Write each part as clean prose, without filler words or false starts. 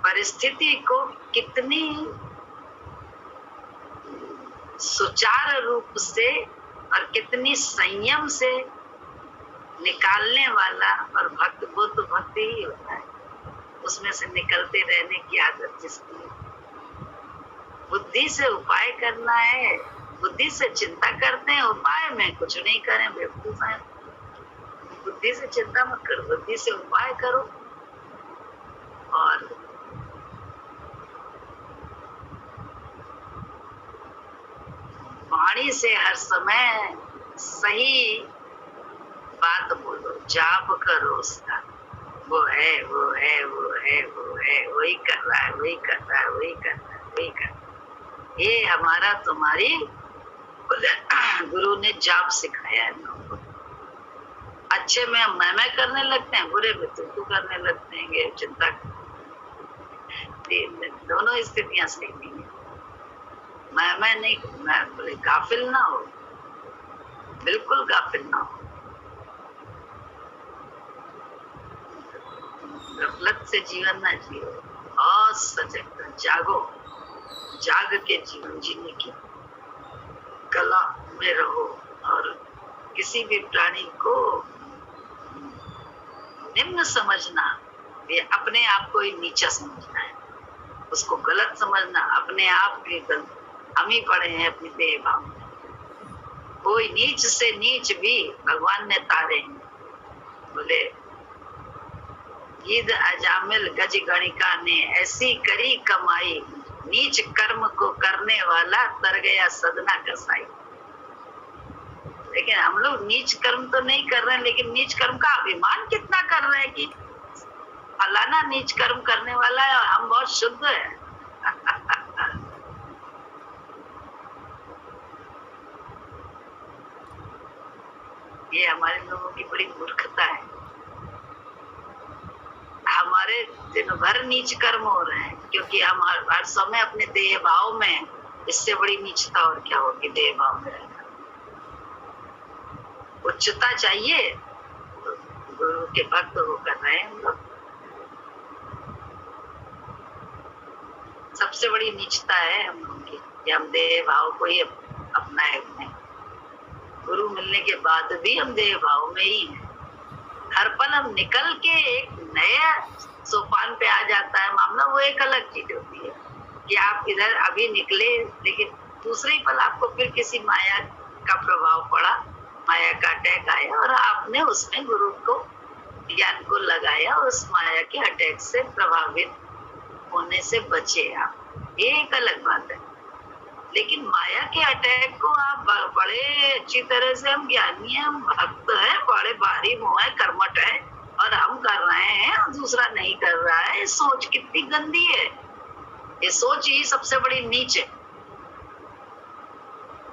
परिस्थिति को कितनी सुचारू रूप से और कितनी संयम से निकालने वाला और भक्त बुद्ध भक्ति ही होता है। उसमें से निकलते रहने की आदत जिसकी बुद्धि से उपाय करना है, बुद्धि से चिंता करते हैं, उपाय में कुछ नहीं करें, बेवकूफ हैं। बुद्धि से चिंता मत करो, बुद्धि से उपाय करो और वाणी से हर समय सही बात बोलो, जाप करो उसका, वो है, वो है, वो है, वो है, वही कर रहा है, वही कर रहा है, वही कर रहा है, वही कर रहा है। ये हमारा तुम्हारी गुरु ने जाप सिखाया है लोगों को। अच्छे में मैं करने लगते हैं, बुरे में तू करने लगते हैं। चिंता दोनों स्थितियां सही नहीं है। मैं नहीं, मैं गाफिल ना हो, बिल्कुल गाफिल ना हो। गफलत से जीवन ना जियो और सजग जागो, जाग के जीवन जीने की कला में रहो। और किसी भी प्राणी को निम्न समझना, ये अपने आप को ही नीचा समझना है, उसको गलत समझना अपने आप भी गलत। हम ही पड़े हैं अपनी देह भाव में। कोई नीच से नीच भी भगवान ने तारे हैं। बोले गिद्ध अजामिल गज गणिका ने ऐसी करी कमाई, नीच कर्म को करने वाला तर गया सदना कसाई। लेकिन हम लोग नीच कर्म तो नहीं कर रहे हैं, लेकिन नीच कर्म का अभिमान कितना कर रहे हैं कि फलाना नीच कर्म करने वाला है और हम बहुत शुद्ध है। ये हमारे लोगों की बड़ी मूर्खता है। हमारे दिन भर नीच कर्म हो रहे हैं क्योंकि हम हर समय अपने देह भाव में, इससे बड़ी नीचता और क्या होगी देह भाव में रहना। उच्चता चाहिए तो गुरु के भक्त होकर रहे हैं हम लोग। सबसे बड़ी नीचता है हम लोगों की कि हम देह भाव को ही अपनाए हुए हैं। गुरु मिलने के बाद भी हम देह भाव में ही हैं। हर पल हम निकल के एक नया सोपान पे आ जाता है मामला, वो एक अलग चीज होती है कि आप इधर अभी निकले, लेकिन दूसरे पल आपको फिर किसी माया का प्रभाव पड़ा, माया का अटैक आया और आपने उसमें गुरु को ज्ञान को लगाया और उस माया के अटैक से प्रभावित होने से बचे आप। ये एक अलग बात है। लेकिन माया के अटैक को आप बड़े अच्छी तरह से, हम ज्ञानी हैं, हम भक्त हैं, बड़े भारी मुँह है, कर्मठ है और हम कर रहे हैं और दूसरा नहीं कर रहा है। ये सोच कितनी गंदी है। ये सोच ही सबसे बड़ी नीच है।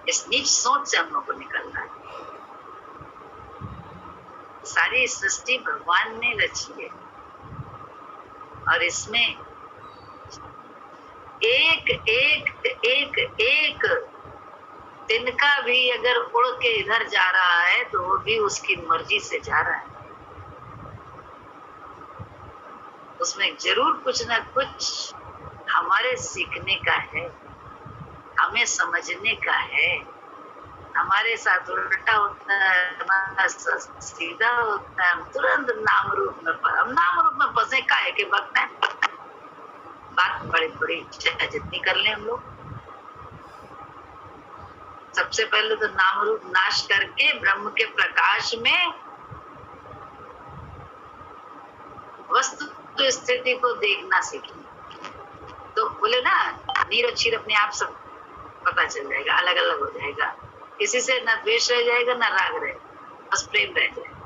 इस नीच सोच से हम लोग को निकलना है। सारी सृष्टि भगवान ने रची है और इसमें एक एक एक एक तिनका भी अगर उड़ के इधर जा रहा है तो वो भी उसकी मर्जी से जा रहा है। उसमें जरूर कुछ ना कुछ हमारे सीखने का है, हमें समझने का है। हमारे साथ उल्टा होता है, हमारा सीधा होता है, हम तुरंत नाम रूप में फंसे का है कि वक्त है। बात बड़ी बड़ी जितनी कर ले हम लोग। सबसे पहले तो नाम रूप नाश करके ब्रह्म के प्रकाश में वस्तु स्थिति को देखना सीखें। तो बोले ना, नीर क्षीर अपने आप सब पता चल जाएगा, अलग अलग हो जाएगा। किसी से न द्वेष रह जाएगा न राग रहेगा, बस प्रेम रह जाएगा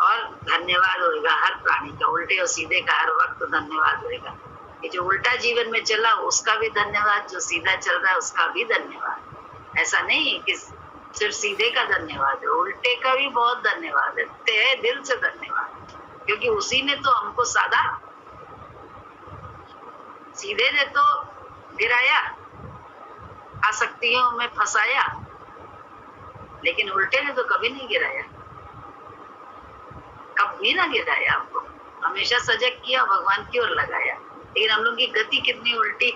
और धन्यवाद होगा हर प्राणी का। उल्टे और सीधे का हर वक्त धन्यवाद होगा। ये जो उल्टा जीवन में चला उसका भी धन्यवाद, जो सीधा चल रहा है उसका भी धन्यवाद। ऐसा नहीं कि सिर्फ सीधे का धन्यवाद है, उल्टे का भी बहुत धन्यवाद है। तहे दिल से धन्यवाद, क्योंकि उसी ने तो हमको साधा। सीधे ने तो गिराया, आसक्तियों में फंसाया, लेकिन उल्टे ने तो कभी नहीं गिराया, कभी ना गिराया। आपको हमेशा सजग किया, भगवान की ओर लगाया। लेकिन हम लोग की गति कितनी उल्टी,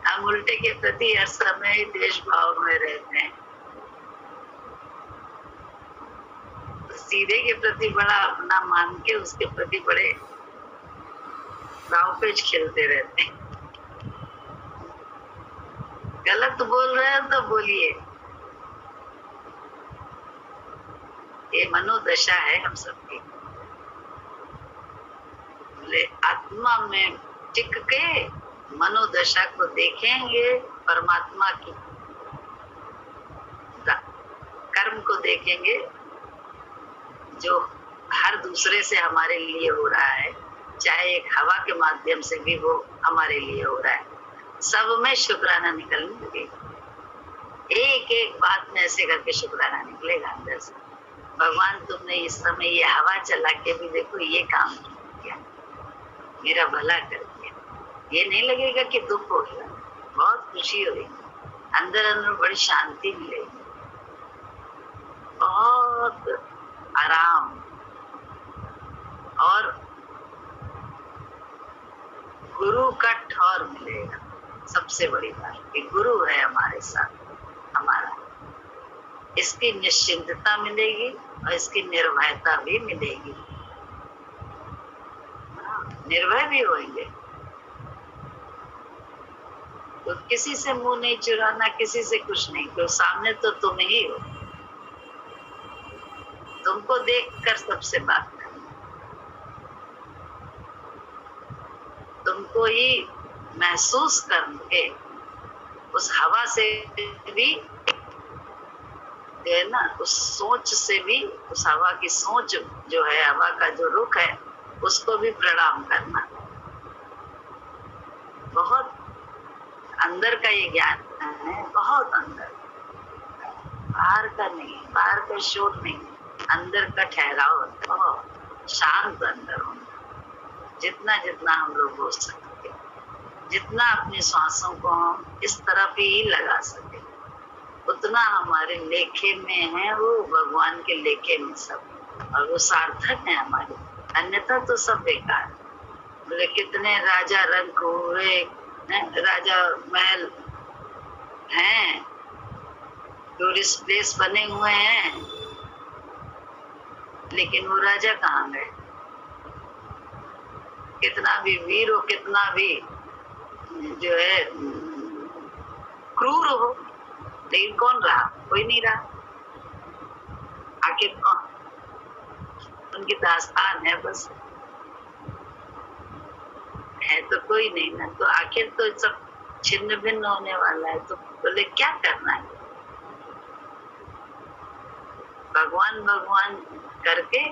हम उल्टे के प्रति हर समय देश भाव में रहते हैं, सीधे के प्रति बड़ा अपना मान के उसके प्रति बड़े दाव पेच खेलते रहते हैं। गलत बोल रहे हैं तो बोलिए, ये मनोदशा है हम सबकी। बोले आत्मा में टिक के मनोदशा को देखेंगे, परमात्मा की कर्म को देखेंगे जो हर दूसरे से हमारे लिए हो रहा है, चाहे एक हवा के माध्यम से भी वो हमारे लिए हो रहा है, सब में शुक्राना निकलने लगेगा। एक एक बात में ऐसे करके शुक्राना निकलेगा अंदर से। भगवान तुमने इस समय ये हवा चला के भी देखो ये काम किया, मेरा भला कर दिया। ये नहीं लगेगा कि दुख हो गया, बहुत खुशी होगी, अंदर अंदर बड़ी शांति मिलेगी, बहुत आराम। और गुरु का ठौर मिलेगा। सबसे बड़ी बात कि गुरु है हमारे साथ, हमारा, इसकी निश्चिंतता मिलेगी और इसकी निर्भयता भी मिलेगी। निर्भय भी होंगे, तो किसी से मुंह नहीं चुराना, किसी से कुछ नहीं, तो सामने तो तुम ही हो, तुमको देखकर सबसे बात करना, तुमको ही महसूस करके उस हवा से भी है ना, उस सोच से भी, उस हवा की सोच जो है, हवा का जो रुख है, उसको भी प्रणाम करना। बहुत अंदर का ये ज्ञान है, बहुत अंदर, बाहर का नहीं, बाहर का शोर नहीं, अंदर का ठहराव, बहुत शांत अंदर होना। जितना जितना हम लोग हो सके, जितना अपनी सांसों को हम इस तरफ ही लगा सके, उतना हमारे लेखे में है, वो भगवान के लेखे में सब, और वो सार्थक है हमारे, अन्यथा तो सब बेकार। बोले कितने राजा रंग हुए, राजा महल हैं, टूरिस्ट प्लेस बने हुए हैं, लेकिन वो राजा कहाँ गए? कितना भी वीर हो, कितना भी जो है क्रूर हो, लेकिन कौन रहा? कोई नहीं रहा। आखिर कौन? उनकी दास्तान है बस, है तो कोई नहीं ना। तो आखिर तो सब छिन्न भिन्न होने वाला है, तो बोले क्या करना है? भगवान भगवान करके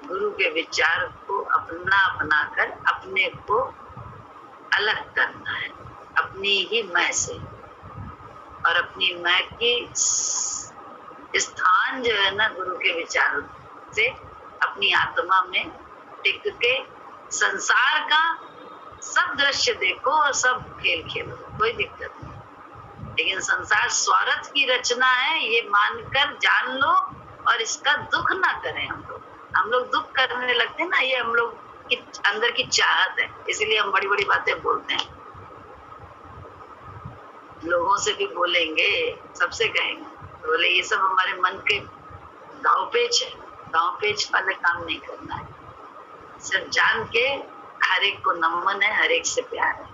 गुरु के विचार को अपना अपना कर अपने को अलग करना है अपनी ही मैं से, और अपनी मैं की स्थान जो है ना गुरु के विचार से अपनी आत्मा में टिक के संसार का सब दृश्य देखो और सब खेल खेलो, कोई दिक्कत नहीं। लेकिन संसार स्वार्थ की रचना है, ये मानकर जान लो, और इसका दुख ना करें हम लोग दुख करने लगते हैं ना, ये हम लोग की अंदर की चाहत है, इसलिए हम बड़ी बड़ी बातें बोलते हैं। लोगों से भी बोलेंगे, सबसे कहेंगे, तो बोले ये सब हमारे मन के दाव पेच है, दाव पेच वाले काम नहीं करना है। सिर्फ जान के हर एक को नमन है, हर एक से प्यार है,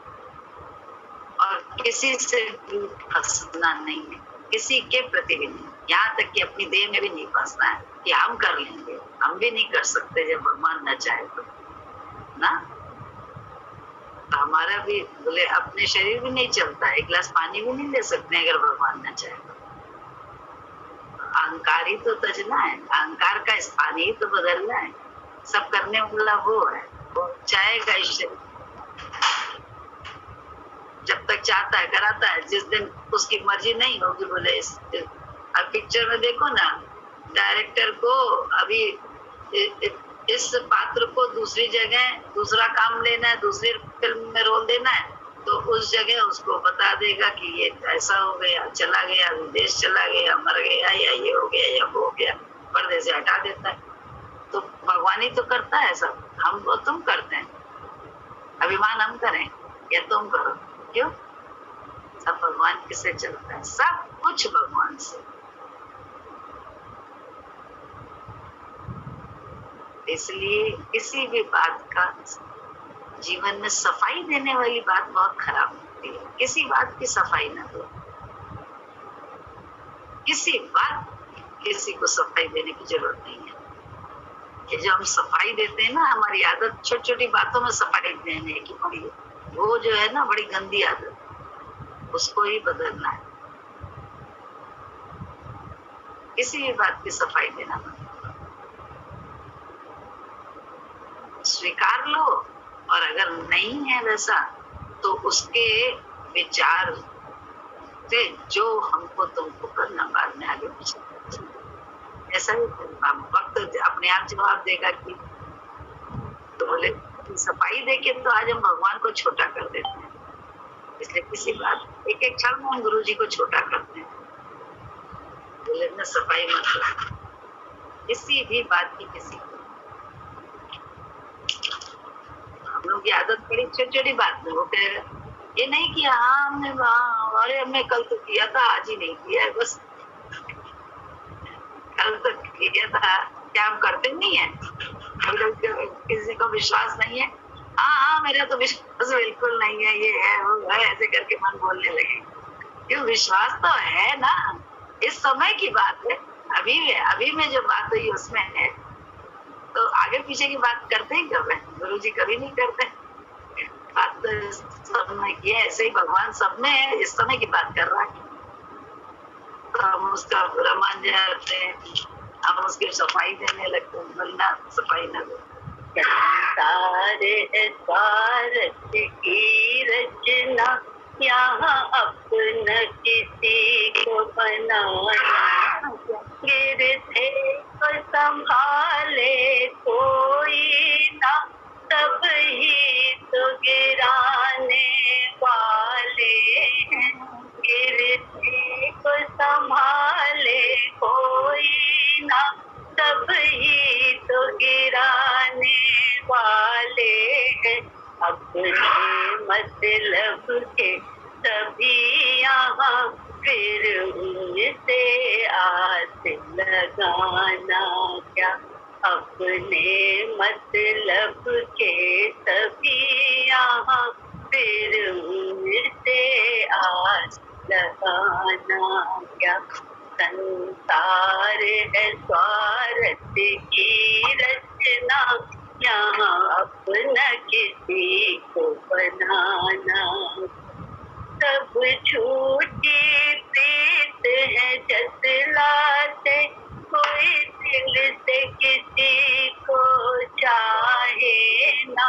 और किसी से भी फंसना नहीं है, किसी के प्रति भी नहीं, यहाँ तक कि अपनी देह में भी नहीं फंसना है कि हम कर लेंगे। हम भी नहीं कर सकते जब भगवान न चाहे तो ना। तो हमारा भी बोले अपने शरीर भी नहीं चलता है, एक गिलास पानी भी नहीं ले सकते अगर भगवान न चाहे तो। अहंकार ही तो तजना है, अहंकार का स्थान ही तो बदलना है, सब करने वाला वो है, वो चाहेगा इस शरीर, जब तक चाहता है कराता है, जिस दिन उसकी मर्जी नहीं होगी बोले अब पिक्चर में देखो ना, डायरेक्टर को अभी इस पात्र को दूसरी जगह दूसरा काम लेना है, दूसरी फिल्म में रोल देना है, तो उस जगह उसको बता देगा कि ये ऐसा हो गया, चला गया, विदेश चला गया, मर गया, या ये हो गया या वो हो गया, पर्दे से हटा देता है। तो भगवान ही तो करता है सब, हम वो तुम करते हैं। अभिमान हम करें या तुम करो? क्यों? सब भगवान किससे चलता है? सब कुछ भगवान से। इसलिए किसी भी बात का जीवन में सफाई देने वाली बात बहुत खराब होती है। किसी बात की सफाई ना दो, किसी बात किसी को सफाई देने की जरूरत नहीं है। कि जो हम सफाई देते हैं ना, हमारी आदत छोटी छोटी बातों में सफाई देने की पड़ी है, वो जो है ना बड़ी गंदी आदत, उसको ही बदलना है। किसी भी बात की सफाई देना मत, स्वीकार लो, और अगर नहीं है वैसा तो उसके विचार से जो हमको तुमको करना बाद में आगे पीछे ऐसा ही वक्त अपने आप जवाब देगा। कि तो बोले सफाई देके तो आज हम भगवान को छोटा कर देते हैं, इसलिए किसी बात एक एक क्षण में हम गुरु जी को छोटा करते हैं। बोले ना सफाई मत करो किसी भी बात की, किसी को। हम लोग की आदत पड़ी छोटी छोटी बात में, वो कह रहे ये नहीं किया, हाँ हमने, अरे हमने कल तो किया था, आज ही नहीं किया है, बस कल तो किया था। क्या हम करते नहीं है? किसी को विश्वास नहीं है, हाँ हाँ मेरा तो विश्वास बिल्कुल नहीं है, ये है वो है, ऐसे करके मन बोलने लगे। क्यों? विश्वास तो है ना, इस समय की बात है, अभी में जो बात हुई उसमें है, तो आगे पीछे की बात करते ही कब है? गुरु जी कभी नहीं करते। बात तो सब में की है, ऐसे ही भगवान सब में है, इस समय की बात कर रहा है, तो हम उसका बुरा मान जाते हैं, हम उसकी सफाई देने लगते हैं, वरना सफाई न दो। सारे स्वार्थ की रचना, यहाँ अपना किसी को बनाना, गिरते को संभाले कोई ना, सब ही तो गिराने वाले हैं। गिरते को संभाले कोई ना, सब ही तो गिराने वाले हैं। अपने मतलब के सभी यहाँ, फिर उनसे आस लगाना क्या? अपने मतलब के सभी यहाँ, फिर उनसे आस लगाना क्या? संसार है स्वार्थ की रचना, यहाँ अपना किसी को बनाना। सब झूठी प्रीत है जतलाते, कोई दिल से किसी को चाहे ना।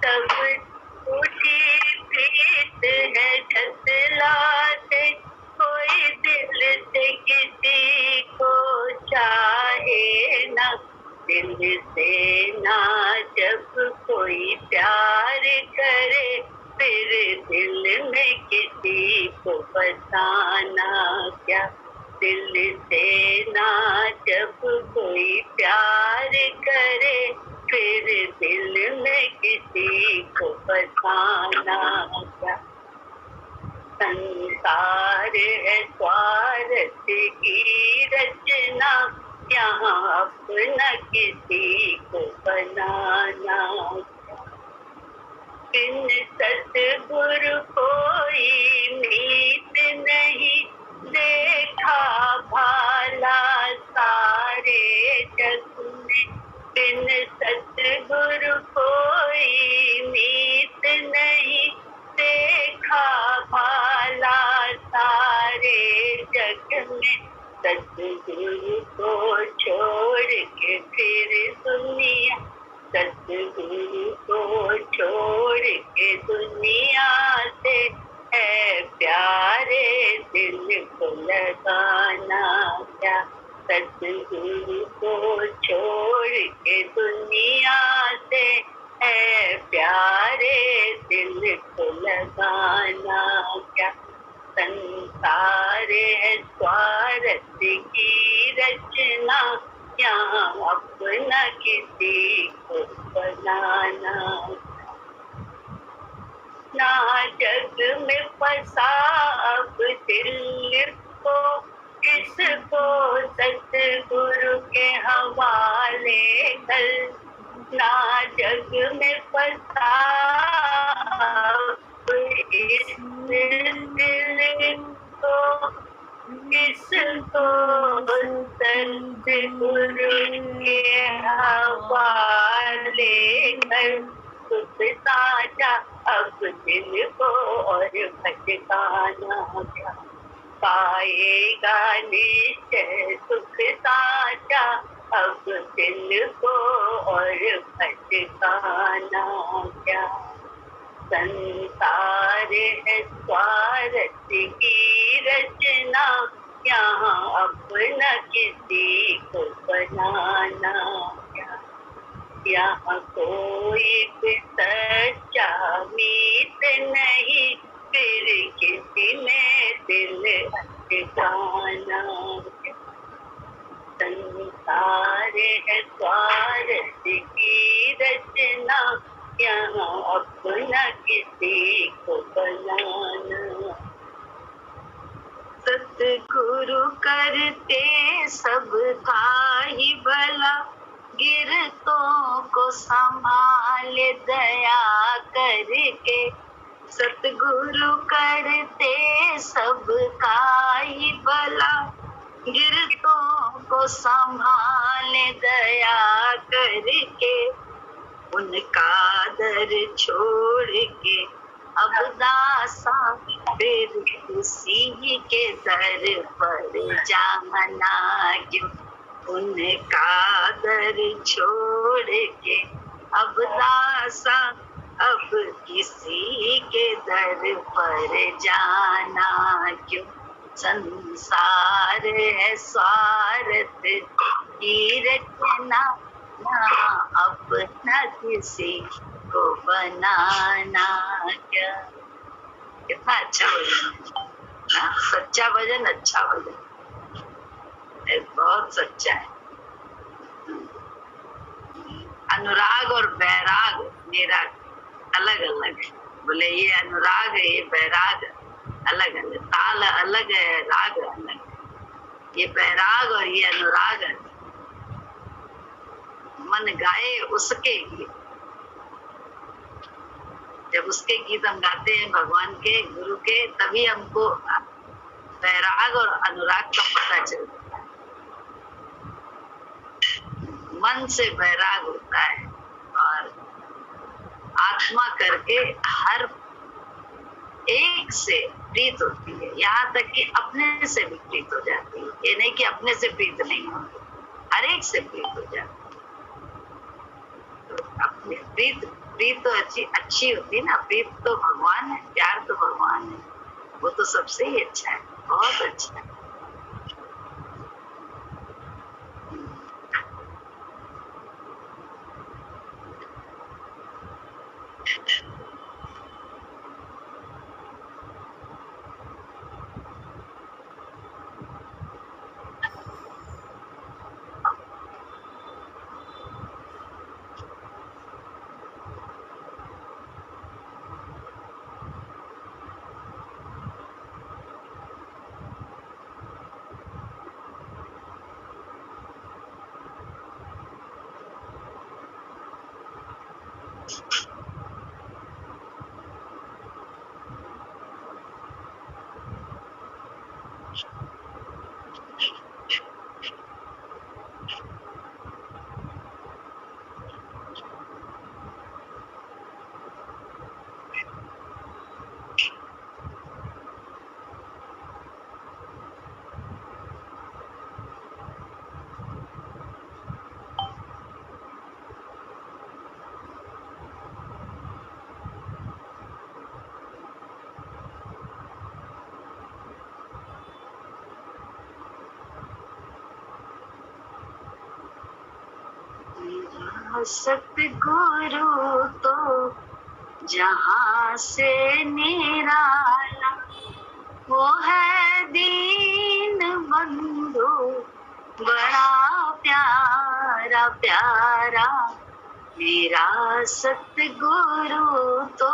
सब झूठी प्रीत है जतलाते, कोई दिल से किसी को चाहे ना। दिल से ना जब कोई प्यार करे, फिर दिल में किसी को बसाना क्या? दिल से ना जब कोई प्यार करे, फिर दिल में किसी को बसाना क्या? संसार है स्वार्थ की रचना, यहाँ अपना किसी को बनाना। बिन सतगुरु कोई मीत नहीं, देखा भाला सारे जग में। बिन सतगुरु कोई मीत नहीं, देखा भाला सारे जग में। सतगुरु को छोड़ के फिर दुनिया, सतगुरु को छोड़ के दुनिया से है प्यारे दिल को लगाना क्या? सतगुरु को छोड़ के दुनिया से है प्यारे दिल को लगाना क्या? संसार है स्वार्थ की रचना, यहाँ अपना किसी को बनाना। ना जग में फंसा अब दिल को, इसको सतगुरु के हवाले कर। ना जग में फंसा अब इस दिल को, इसको सतगुरु के हवाले कर। सुख साझा अब दिल को और भटकाना क्या, पाएगा निश्चय सुख साझा अब दिल को और भटकाना क्या। संसार है स्वार्थ की रचना, यहाँ अपना किसी को बनाना क्या। यहाँ कोई भी सच्चा मीत नहीं, फिर किसी में दिल अटकाना क्या। संसार है स्वार्थ की रचना, यहाँ अपना किसी को बनाना। सतगुरु करते सबका ही भला, गिरतों को संभाले दया करके। सतगुरु करते सबका ही भला, गिरतों को संभाले दया करके। उनका दर छोड़ के अब दासा फिर किसी के दर पर जाना क्यों। उनका दर छोड़ के अब दासा अब किसी के दर पर जाना क्यों। संसार है स्वार्थ की रचना, यहाँ अपना किसी को बनाना क्या। कितना अच्छा भजन है, सच्चा भजन, अच्छा भजन, बहुत सच्चा है। अनुराग और बैराग मेरा अलग अलग है। बोले ये अनुराग है, ये बैराग अलग अलग, ताल अलग है, राग अलग है। ये बैराग और ये अनुराग है। मन गाए उसके गीत, जब उसके गीत हम गाते हैं भगवान के, गुरु के, तभी हमको बैराग और अनुराग का पता चलता है। मन से बैराग होता है और आत्मा करके हर एक से प्रीत होती है, यहाँ तक कि अपने से भी प्रीत हो जाती है। ये नहीं कि अपने से प्रीत नहीं होती, हर एक से प्रीत हो जाती है। तो अपनी प्रीत तो अच्छी होती है ना। प्रीत तो भगवान है, प्यार तो भगवान है, वो तो सबसे ही अच्छा है, बहुत अच्छा है। सतगुरु तो जहाँ से निराला, वो है दीन बंधु बड़ा प्यारा। प्यारा मेरा सतगुरु तो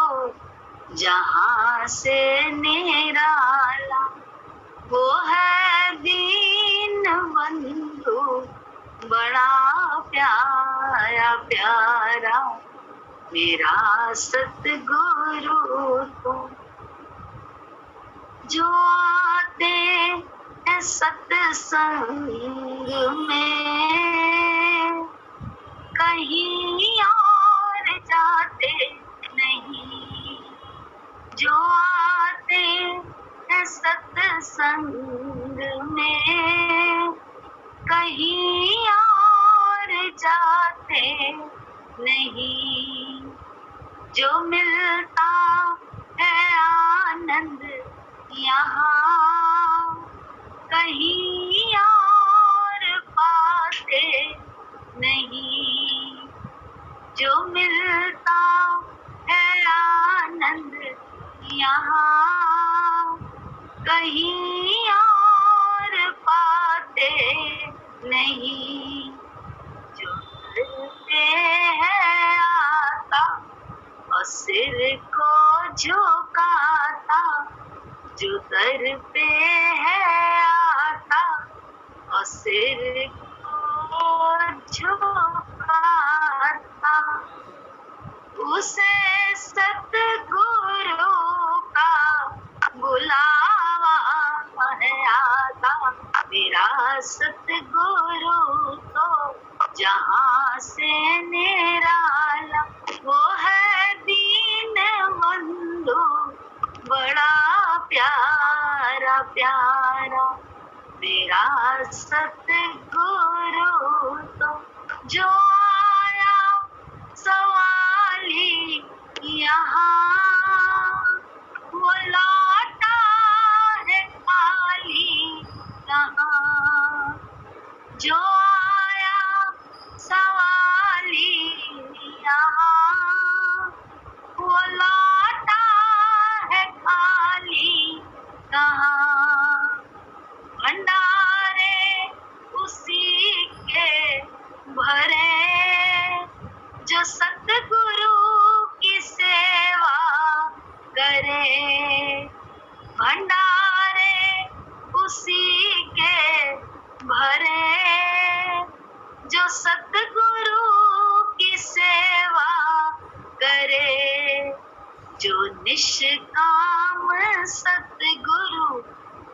जहाँ से निराला, वो है दीन बंधु बड़ा प्यारा प्यारा मेरा सतगुरु तो। जो आते हैं सत्संग में कहीं और जाते नहीं, जो आते हैं सत्संग में कहीं और जाते नहीं, जो मिलता है आनंद यहाँ कहीं और पाते नहीं, जो मिलता है आनंद यहाँ कहीं और पाते नहीं, जो मिलते हैं आता और सिर को झुकाता, जो दर पे है आता और सिर को झुकाता, उसे सतगुरु का बुलावा है आता। मेरा सतगुरु तो जहाँ से निराला, वो है दीन बंधु बड़ा प्यारा प्यारा मेरा सतगुरु तो। जो आया सवाली यहाँ, वो लौटा है खाली यहाँ, जो आया सवाली यहाँ, वो लौटा है खाली कहाँ। भंडारे उसी के भरे जो सतगुरु की सेवा करे, भंडारे उसी के भरे जो सतगुरु की सेवा करे, जो निष्काम सतगुरु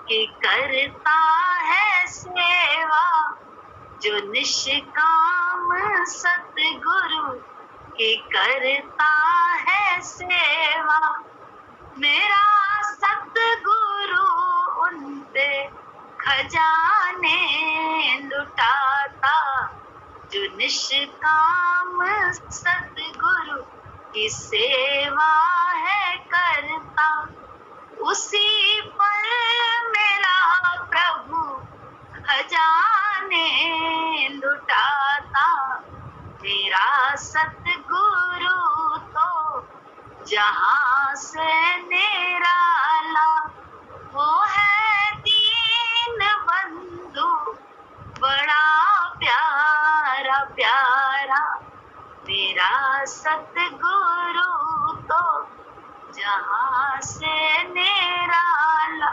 की करता है सेवा, जो निष्काम सतगुरु की करता है सेवा, मेरा सतगुरु उन पे खजाने लुटाता, जो निष्काम सतगुरु की सेवा है करता, उसी पर मेरा प्रभु खजाने लुटाता। मेरा सतगुरु तो जहाँ से निराला, वो है दीन बंधु बड़ा प्यारा प्यारा मेरा सतगुरु तो जहाँ से निराला,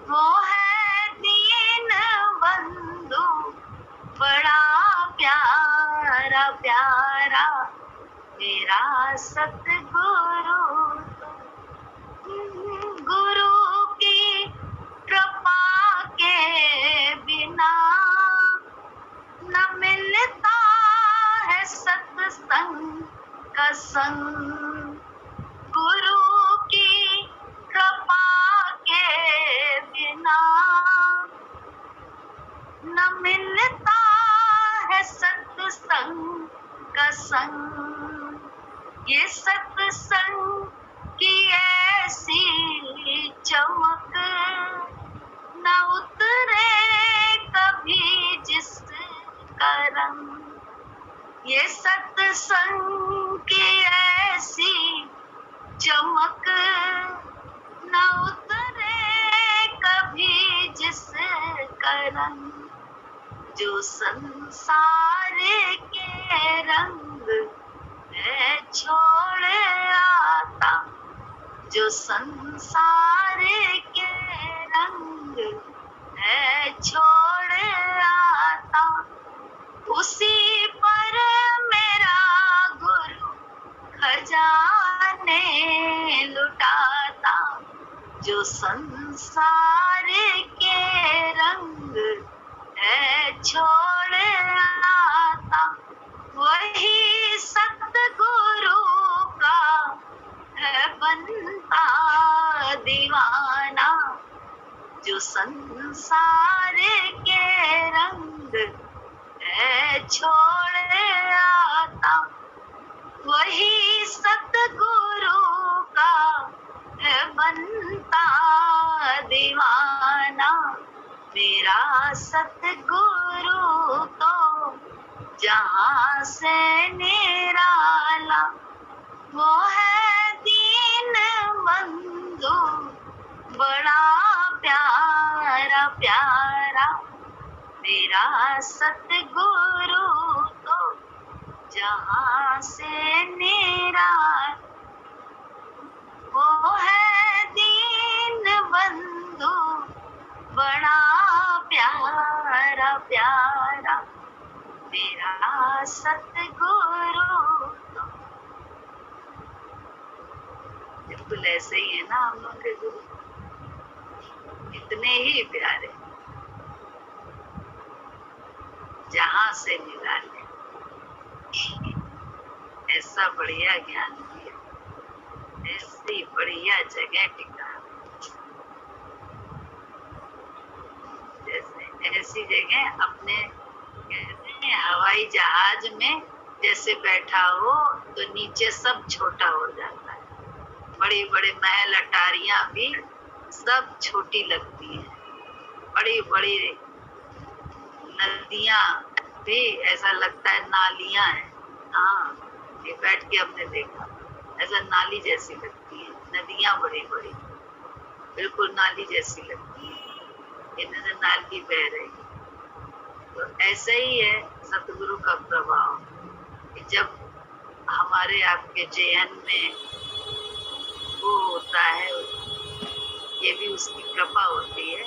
वो है दीन बंधु बड़ा प्यारा प्यारा मेरा सतगुरु तो। गुरु की कृपा के बिना न मिलता है सत्संग का संग, गुरु की कृपा के बिना न मिलता है सत्संग का संग। ये सत्संग की ऐसी चमक न उतरे कभी जिसका रंग, ये सत्संग की ऐसी चमक न उतरे कभी जिसका रंग, जो संसार के रंग है छोड़ आता, जो संसार के रंग है छोड़ आता, उसी पर मेरा गुरु खजाने लुटाता। जो संसार के रंग है छोड़ आता, वही सतगुरु का है बनता दीवाना। जो संसार के रंग है छोड़ आता, वही सतगुरु का है बनता दीवाना। मेरा सतगुरु तो जहाँ से निराला, वो है दीन बंधु बड़ा प्यारा प्यारा। मेरा सतगुरु तो जहाँ से निराला, वो है दीन बंधु बड़ा प्यारा प्यारा। मेरा सतगुरु तो बिल्कुल ऐसे ही है ना हम लोग के गुरु, इतने ही प्यारे, जहाँ से निराले, ऐसा बढ़िया ज्ञान दिया, ऐसी बढ़िया जगह टिका, जैसे ऐसी जगह अपने कहते हैं हवाई जहाज में जैसे बैठा हो तो नीचे सब छोटा हो जाता है, बड़ी बड़ी महल अटारियां भी सब छोटी लगती हैं, बड़ी बड़ी नदियां भी ऐसा लगता है नालियां हैं। हाँ, ये बैठ के हमने देखा, ऐसा नाली जैसी लगती है, नदियां बड़ी बड़ी बिल्कुल नाली जैसी लगती है, इन्हें नाली बह रही। तो ऐसे ही है सतगुरु का प्रभाव, कि जब हमारे आपके जेहन में वो होता है, ये भी उसकी कृपा होती है,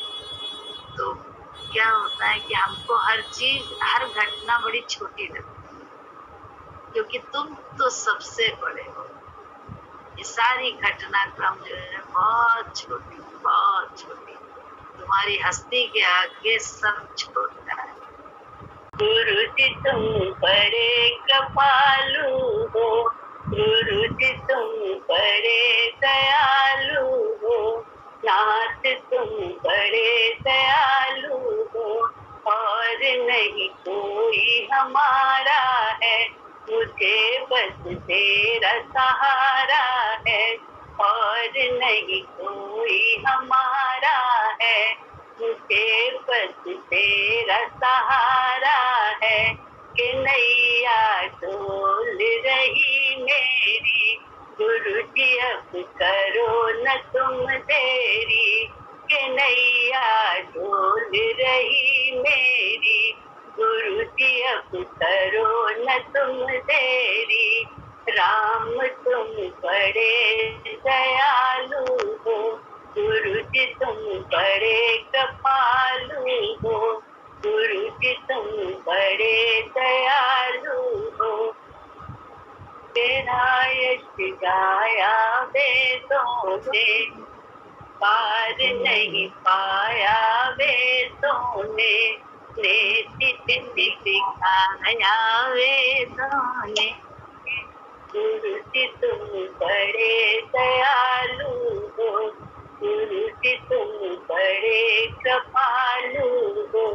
तो क्या होता है कि हमको हर चीज, हर घटना बड़ी छोटी लगती है, क्योंकि तुम तो सबसे बड़े हो। ये सारी घटनाक्रम जो है बहुत छोटी, बहुत छोटी, तुम्हारी हस्ती के आगे सब छोटा है। गुरु जी तुम बड़े कृपालु हो, गुरु जी तुम बड़े दयालु हो, नाथ तुम बड़े दयालु हो, और नहीं कोई हमारा है, मुझे बस तेरा सहारा है, और नहीं कोई हमारा है, मुझे बस तेरा सहारा है। कि नैया डोल रही मेरी, गुरु जी अब करो न तुम देरी, कि नैया डोल रही मेरी, गुरु जी अब करो न तुम देरी। राम तुम बड़े दयालु हो, गुरु जी तुम बड़े कृपालु हो, गुरु जी तुम बड़े दयालु हो। तेरा यश गाया वेदों ने, पार नहीं पाया वेदों ने, नेति दिखाया वेदों ने। गुरु जी तुम बड़े दयालु हो, गुरु जी तुम बड़े कृपालु हो।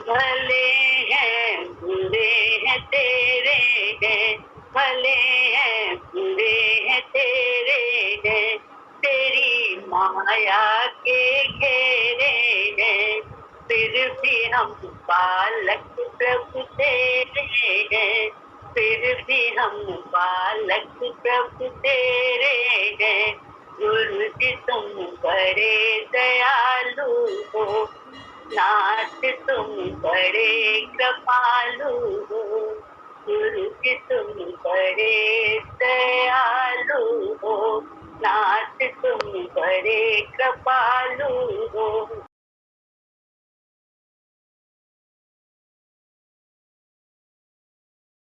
भले हैं बुरे हैं तेरे हैं, भले हैं बुरे हैं तेरे हैं, तेरी माया के घेरे हैं, फिर भी हम बालक प्रभु तेरे हैं, फिर भी हम बालक प्रभु तेरे हैं। गुरु जी तुम बड़े दयालु हो, नाथ तुम बड़े कृपालु हो, गुरु जी तुम बड़े दयालु हो, नाथ तुम बड़े कृपालु हो।